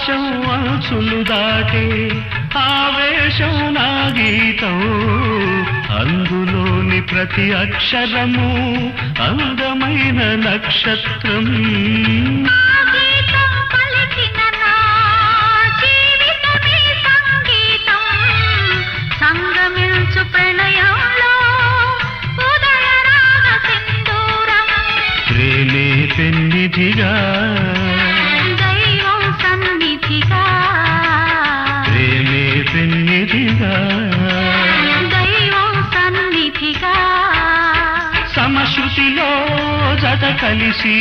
ఆకాశం అంచులు దాటే ఆవేశం నా గీతం అందులోని ప్రతి అక్షరము అందమైన నక్షత్రం ప్రేమే పెన్నిధిగా దైవం సన్నిధిగా ప్రేమే పెన్నిధిగా దైవం సన్నిధిగా సమశృతిలో జత కలిసి